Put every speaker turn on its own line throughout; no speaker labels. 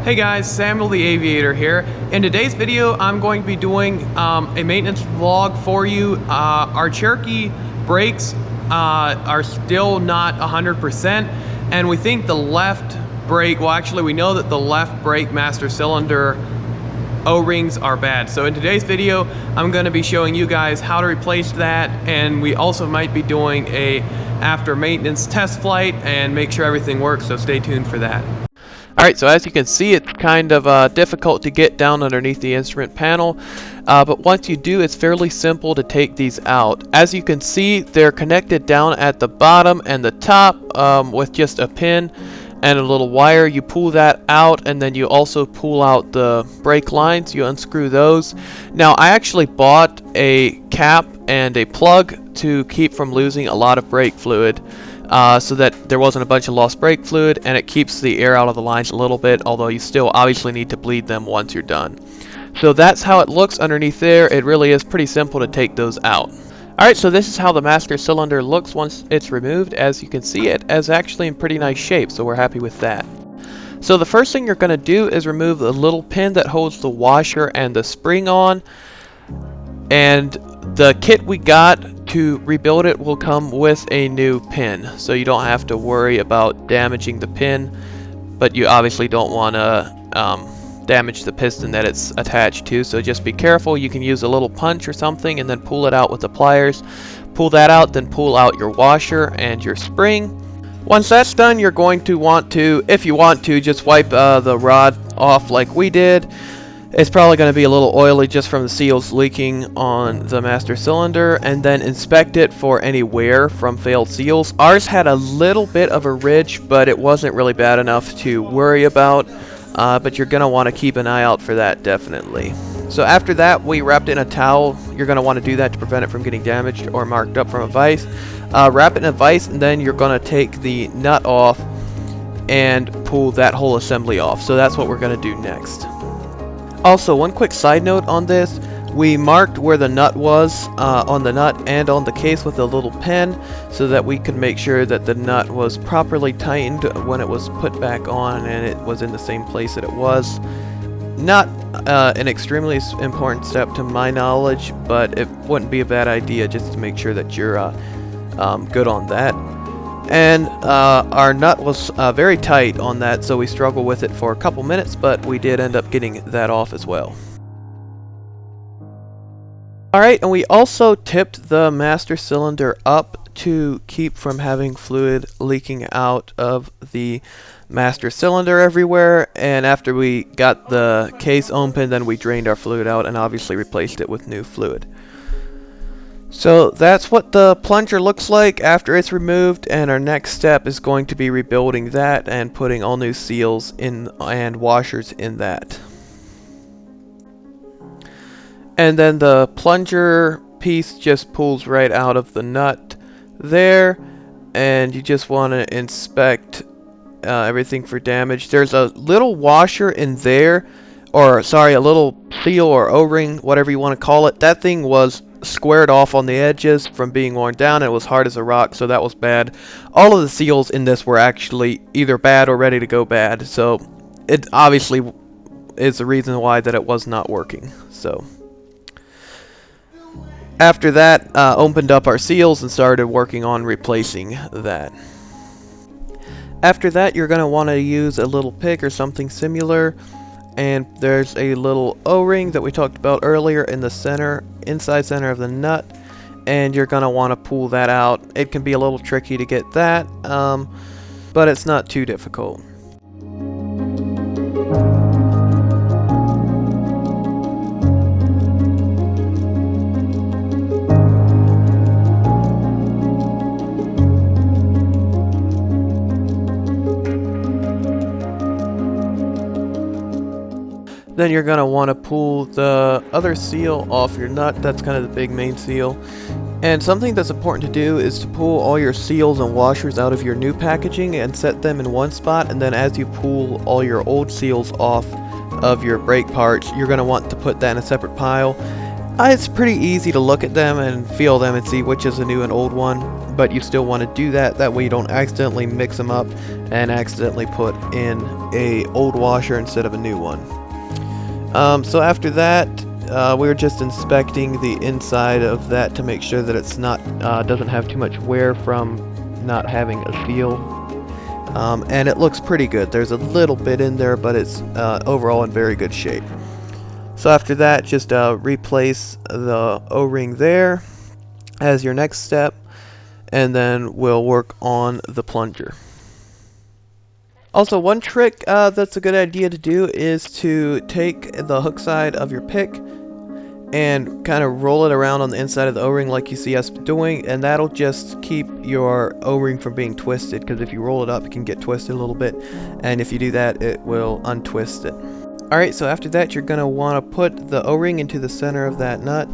Hey guys, Samuel the Aviator here. In today's video, I'm going to be doing a maintenance vlog for you. Our Cherokee brakes are still not 100%, and we think the left brake, well actually we know that the left brake master cylinder O-rings are bad. So in today's video, I'm going to be showing you guys how to replace that, and we also might be doing a after maintenance test flight and make sure everything works, so stay tuned for that.
Alright, so as you can see, it's kind of difficult to get down underneath the instrument panel, but once you do, it's fairly simple to take these out. As you can see, they're connected down at the bottom and the top with just a pin and a little wire. You pull that out, and then you also pull out the brake lines. You unscrew those. Now, I actually bought a cap and a plug to keep from losing a lot of brake fluid. So that there wasn't a bunch of lost brake fluid, and it keeps the air out of the lines a little bit, although you still obviously need to bleed them once you're done. So that's how it looks underneath there. It really is pretty simple to take those out. Alright, so this is how the master cylinder looks once it's removed. As you can see, it is actually in pretty nice shape, so we're happy with that. So the first thing you're going to do is remove the little pin that holds the washer and the spring on, and the kit we got to rebuild it will come with a new pin, so you don't have to worry about damaging the pin, but you obviously don't want to damage the piston that it's attached to, so just be careful. You can use a little punch or something and then pull it out with the pliers. Pull that out, then pull out your washer and your spring. Once that's done, you're going to want to, if you want to, just wipe the rod off like we did. It's probably going to be a little oily just from the seals leaking on the master cylinder, and then inspect it for any wear from failed seals. Ours had a little bit of a ridge, but it wasn't really bad enough to worry about, but you're going to want to keep an eye out for that definitely. So after that, we wrapped in a towel. You're going to want to do that to prevent it from getting damaged or marked up from a vise. Wrap it in a vise, and then you're going to take the nut off and pull that whole assembly off. So that's what we're going to do next. Also, one quick side note on this, we marked where the nut was on the nut and on the case with a little pen, so that we could make sure that the nut was properly tightened when it was put back on and it was in the same place that it was. Not an extremely important step to my knowledge, but it wouldn't be a bad idea just to make sure that you're good on that. And our nut was very tight on that, so we struggled with it for a couple minutes, but we did end up getting that off as well. Alright, and we also tipped the master cylinder up to keep from having fluid leaking out of the master cylinder everywhere, and after we got the case open, then we drained our fluid out and obviously replaced it with new fluid. So that's what the plunger looks like after it's removed, and our next step is going to be rebuilding that and putting all new seals in and washers in that. And then the plunger piece just pulls right out of the nut there, and you just want to inspect everything for damage. There's a little washer in there, or sorry, a little seal or O-ring, whatever you want to call it. That thing was squared off on the edges from being worn down, and it was hard as a rock, so that was bad. All of the seals in this were actually either bad or ready to go bad, so it obviously is the reason why that it was not working. So after that, opened up our seals and started working on replacing that. After that, you're going to want to use a little pick or something similar, and there's a little O-ring that we talked about earlier in the center, inside center of the nut, and you're going to want to pull that out. It can be a little tricky to get that, but it's not too difficult. Then you're going to want to pull the other seal off your nut. That's kind of the big main seal. And something that's important to do is to pull all your seals and washers out of your new packaging and set them in one spot, and then as you pull all your old seals off of your brake parts, you're going to want to put that in a separate pile. It's pretty easy to look at them and feel them and see which is a new and old one. but you still want to do that. That way you don't accidentally mix them up and accidentally put in a old washer instead of a new one. So after that, we were just inspecting the inside of that to make sure that it's not doesn't have too much wear from not having a seal. And it looks pretty good. There's a little bit in there, but it's overall in very good shape. So after that, just replace the O-ring there as your next step, and then we'll work on the plunger. Also, one trick that's a good idea to do is to take the hook side of your pick and kind of roll it around on the inside of the O-ring like you see us doing, and that'll just keep your O-ring from being twisted, because if you roll it up it can get twisted a little bit, and if you do that it will untwist it. Alright, so after that you're going to want to put the O-ring into the center of that nut,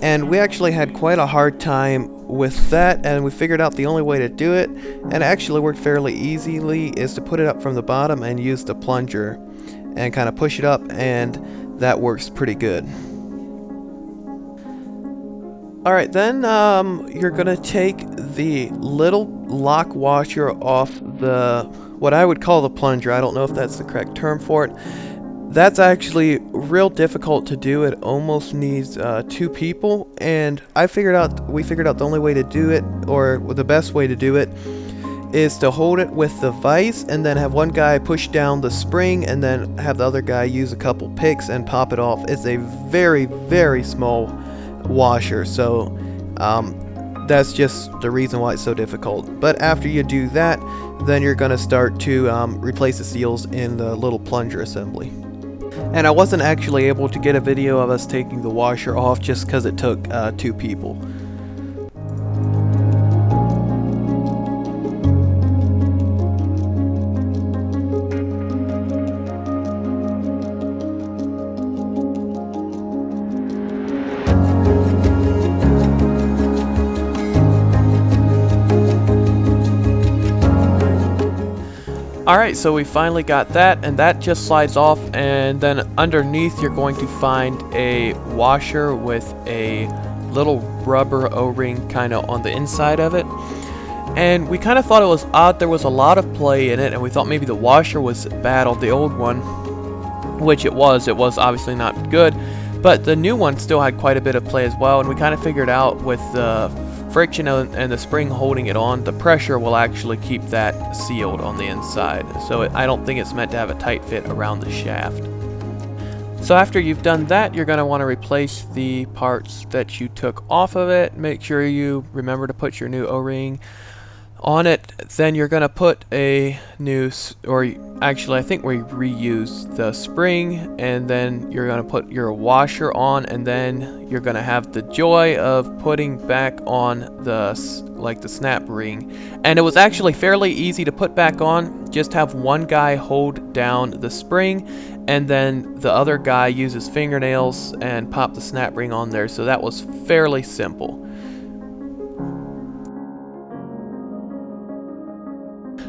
and we actually had quite a hard time with that, and we figured out the only way to do it, and it actually worked fairly easily, is to put it up from the bottom and use the plunger and kind of push it up, and that works pretty good. Alright, then you're going to take the little lock washer off the, what I would call the plunger. I don't know if that's the correct term for it. That's actually real difficult to do. It almost needs 2 people, and we figured out the only way to do it, or the best way to do it, is to hold it with the vise and then have one guy push down the spring and then have the other guy use a couple picks and pop it off. It's a very, very small washer, so that's just the reason why it's so difficult. But after you do that, then you're going to start to replace the seals in the little plunger assembly. And I wasn't actually able to get a video of us taking the washer off just because it took 2 people. Alright, so we finally got that, and that just slides off, and then underneath you're going to find a washer with a little rubber O-ring kind of on the inside of it. And we kind of thought it was odd, there was a lot of play in it, and we thought maybe the washer was bad on the old one, which it was obviously not good, but the new one still had quite a bit of play as well, and we kind of figured out with the friction and the spring holding it on, the pressure will actually keep that sealed on the inside. So I don't think it's meant to have a tight fit around the shaft. So after you've done that, you're going to want to replace the parts that you took off of it. Make sure you remember to put your new O-ring on it. Then you're going to put a new, or actually I think we reused the spring, and then you're going to put your washer on, and then you're going to have the joy of putting back on the snap ring. And it was actually fairly easy to put back on. Just have one guy hold down the spring, and then the other guy use his fingernails and pop the snap ring on there. So that was fairly simple.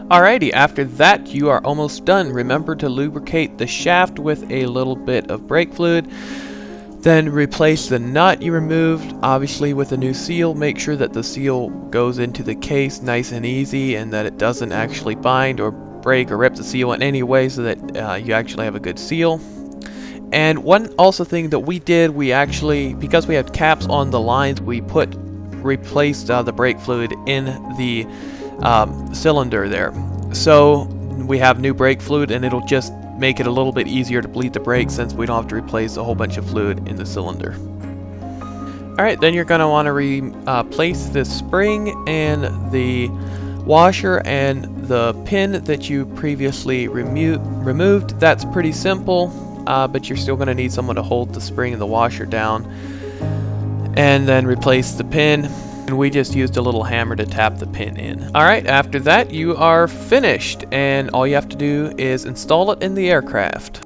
Alrighty, after that you are almost done. Remember to lubricate the shaft with a little bit of brake fluid. Then replace the nut you removed, obviously with a new seal. Make sure that the seal goes into the case nice and easy, and that it doesn't actually bind or break or rip the seal in any way, so that you actually have a good seal. And one also thing that we did, we actually, because we had caps on the lines, we replaced the brake fluid in the cylinder there. So we have new brake fluid, and it'll just make it a little bit easier to bleed the brakes since we don't have to replace a whole bunch of fluid in the cylinder. Alright, then you're going to want to replace the spring and the washer and the pin that you previously removed. That's pretty simple, but you're still going to need someone to hold the spring and the washer down, and then replace the pin. And we just used a little hammer to tap the pin in. Alright, after that you are finished, and all you have to do is install it in the aircraft.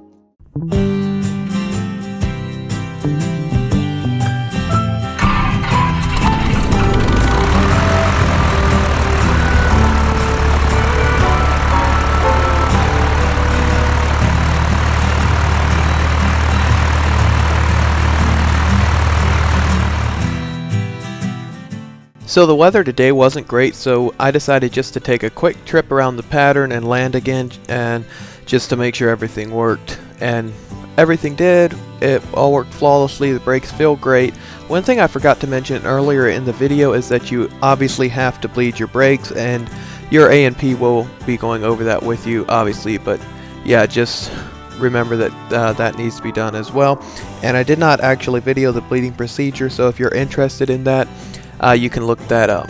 So the weather today wasn't great, so I decided just to take a quick trip around the pattern and land again, and just to make sure everything worked. And everything did. It all worked flawlessly. The brakes feel great. One thing I forgot to mention earlier in the video is that you obviously have to bleed your brakes, and your A&P will be going over that with you, obviously. But yeah, just remember that that needs to be done as well. And I did not actually video the bleeding procedure, so if you're interested in that, you can look that up.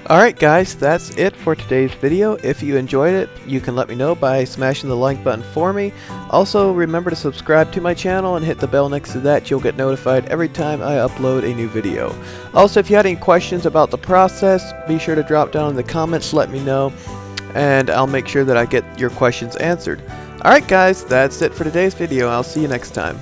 Alright guys, that's it for today's video. If you enjoyed it, you can let me know by smashing the like button for me. Also, remember to subscribe to my channel and hit the bell next to that. You'll get notified every time I upload a new video. Also, if you had any questions about the process, be sure to drop down in the comments, let me know, and I'll make sure that I get your questions answered. Alright guys, that's it for today's video. I'll see you next time.